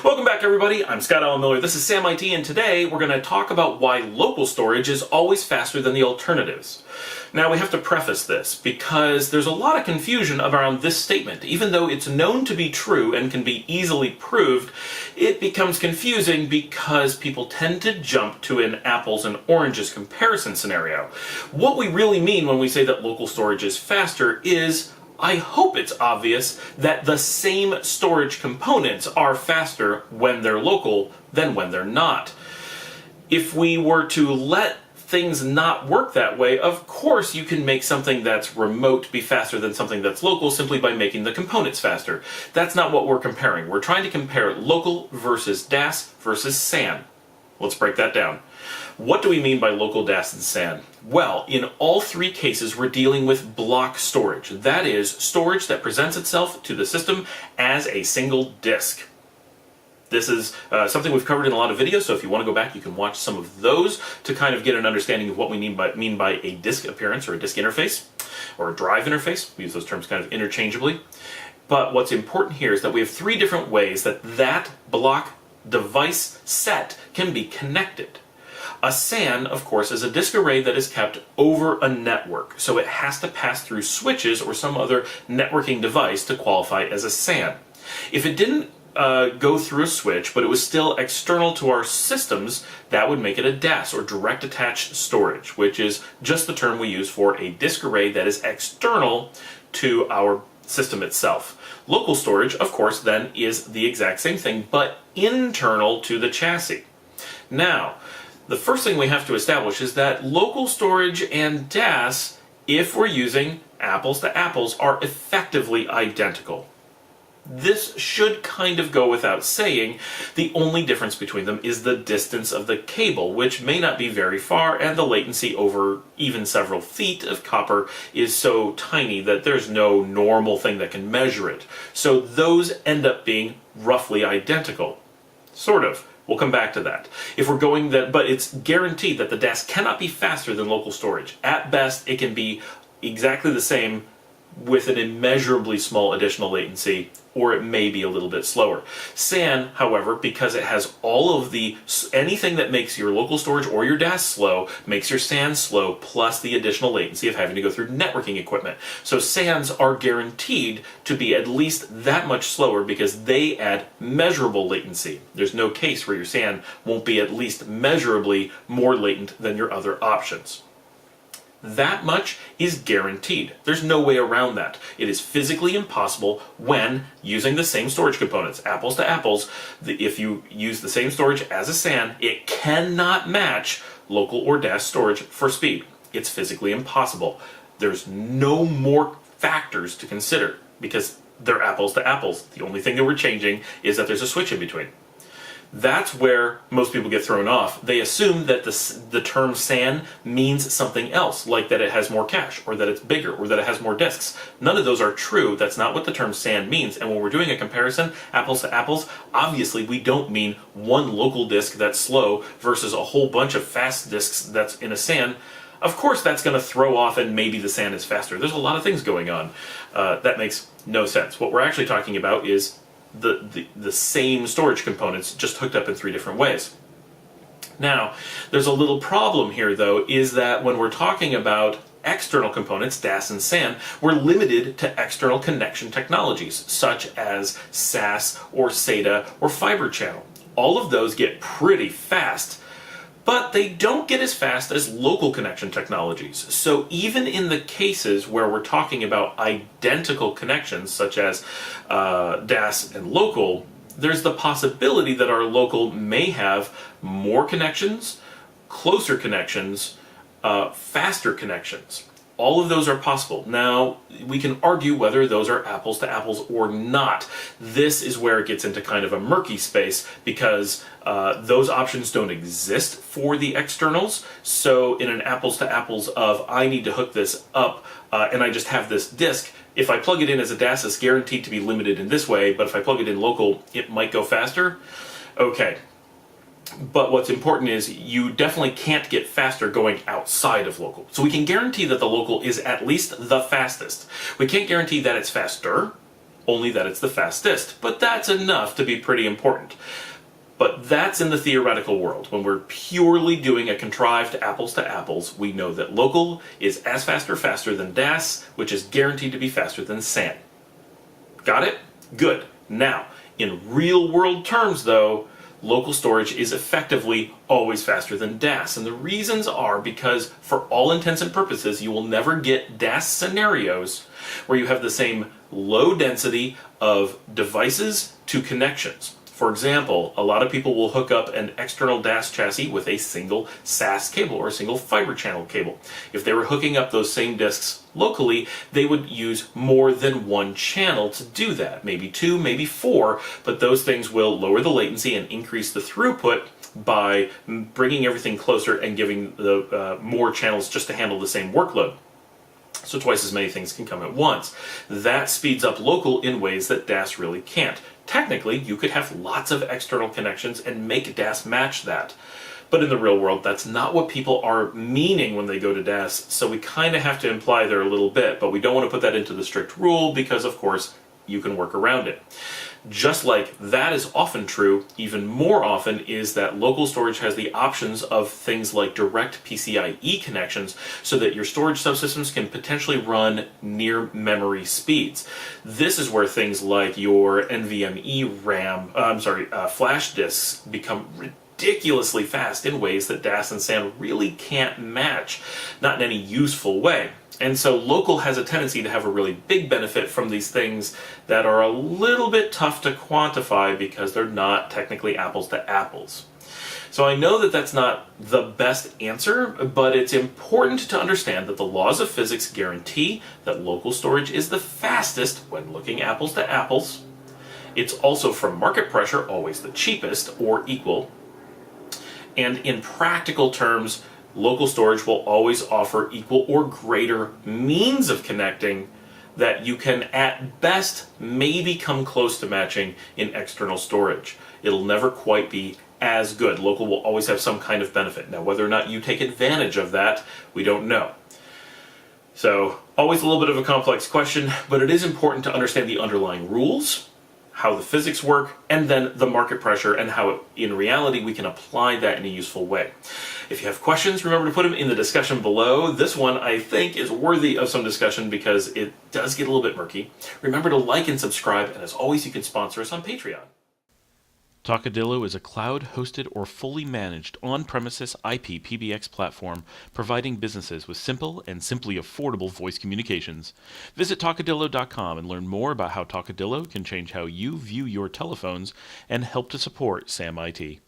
Welcome back, everybody. I'm Scott Allen Miller. This is Sam IT, and today we're going to talk about why local storage is always faster than the alternatives. Now, we have to preface this because there's a lot of confusion around this statement. Even though it's known to be true and can be easily proved, it becomes confusing because people tend to jump to an apples and oranges comparison scenario. What we really mean when we say that local storage is faster is, I hope it's obvious, that the same storage components are faster when they're local than when they're not. If we were to let things not work that way, of course you can make something that's remote be faster than something that's local simply by making the components faster. That's not what we're comparing. We're trying to compare local versus DAS versus SAN. Let's break that down. What do we mean by local, DAS, and SAN? Well, in all three cases, we're dealing with block storage. That is, storage that presents itself to the system as a single disk. This is something we've covered in a lot of videos, so if you want to go back, you can watch some of those to kind of get an understanding of what we mean by a disk appearance or a disk interface or a drive interface. We use those terms kind of interchangeably. But what's important here is that we have three different ways that that block device set can be connected. A SAN, of course, is a disk array that is kept over a network, so it has to pass through switches or some other networking device to qualify as a SAN. If it didn't go through a switch, but it was still external to our systems, that would make it a DAS, or direct attached storage, which is just the term we use for a disk array that is external to our system itself. Local storage, of course, then is the exact same thing, but internal to the chassis. Now, the first thing we have to establish is that local storage and DAS, if we're using apples to apples, are effectively identical. This should kind of go without saying. The only difference between them is the distance of the cable, which may not be very far, and the latency over even several feet of copper is so tiny that there's no normal thing that can measure it. So those end up being roughly identical. Sort of. We'll come back to that. If we're going that, but it's guaranteed that the DAS cannot be faster than local storage. At best, it can be exactly the same with an immeasurably small additional latency, or it may be a little bit slower. SAN, however, because it has all of anything that makes your local storage or your DAS slow, makes your SAN slow, plus the additional latency of having to go through networking equipment. So SANs are guaranteed to be at least that much slower because they add measurable latency. There's no case where your SAN won't be at least measurably more latent than your other options. That much is guaranteed. There's no way around that. It is physically impossible when using the same storage components, apples to apples. If you use the same storage as a SAN, it cannot match local or DAS storage for speed. It's physically impossible. There's no more factors to consider because they're apples to apples. The only thing that we're changing is that there's a switch in between. That's where most people get thrown off. They assume that the term SAN means something else, like that it has more cache, or that it's bigger, or that it has more disks. None of those are true. That's not what the term SAN means. And when we're doing a comparison, apples to apples, obviously we don't mean one local disk that's slow versus a whole bunch of fast disks that's in a SAN. Of course that's going to throw off and maybe the SAN is faster. There's a lot of things going on. That makes no sense. What we're actually talking about is the same storage components just hooked up in three different ways. Now, there's a little problem here though, is that when we're talking about external components, DAS and SAN, we're limited to external connection technologies such as SAS or SATA or Fibre Channel. All of those get pretty fast, but they don't get as fast as local connection technologies. So even in the cases where we're talking about identical connections, such as DAS and local, there's the possibility that our local may have more connections, closer connections, faster connections. All of those are possible. Now, we can argue whether those are apples to apples or not. This is where it gets into kind of a murky space because those options don't exist for the externals. So in an apples to apples of I need to hook this up and I just have this disk, if I plug it in as a DAS, it's guaranteed to be limited in this way, but if I plug it in local, it might go faster. Okay. But what's important is you definitely can't get faster going outside of local. So we can guarantee that the local is at least the fastest. We can't guarantee that it's faster, only that it's the fastest. But that's enough to be pretty important. But that's in the theoretical world. When we're purely doing a contrived apples to apples, we know that local is as fast or faster than DAS, which is guaranteed to be faster than SAN. Got it? Good. Now, in real world terms though, local storage is effectively always faster than DAS. And the reasons are because for all intents and purposes, you will never get DAS scenarios where you have the same low density of devices to connections. For example, a lot of people will hook up an external DAS chassis with a single SAS cable or a single fiber channel cable. If they were hooking up those same disks locally, they would use more than one channel to do that. Maybe two, maybe four, but those things will lower the latency and increase the throughput by bringing everything closer and giving the more channels just to handle the same workload. So twice as many things can come at once. That speeds up local in ways that DAS really can't. Technically, you could have lots of external connections and make DAS match that. But in the real world, that's not what people are meaning when they go to DAS, so we kind of have to imply there a little bit, but we don't want to put that into the strict rule because, of course, you can work around it. Just like that is often true, even more often is that local storage has the options of things like direct PCIe connections so that your storage subsystems can potentially run near memory speeds. This is where things like your NVMe flash disks become ridiculously fast in ways that DAS and SAN really can't match, not in any useful way. And so local has a tendency to have a really big benefit from these things that are a little bit tough to quantify because they're not technically apples to apples. So I know that that's not the best answer, but it's important to understand that the laws of physics guarantee that local storage is the fastest when looking apples to apples. It's also, from market pressure, always the cheapest or equal. And in practical terms, local storage will always offer equal or greater means of connecting that you can at best maybe come close to matching in external storage. It'll never quite be as good. Local will always have some kind of benefit. Now, whether or not you take advantage of that, we don't know. So, always a little bit of a complex question, but it is important to understand the underlying rules, how the physics work, and then the market pressure and how in reality we can apply that in a useful way. If you have questions, remember to put them in the discussion below. This one I think is worthy of some discussion because it does get a little bit murky. Remember to like and subscribe, and as always you can sponsor us on Patreon. Talkadillo is a cloud-hosted or fully managed on-premises IP PBX platform providing businesses with simple and simply affordable voice communications. Visit Talkadillo.com and learn more about how Talkadillo can change how you view your telephones and help to support SAM IT.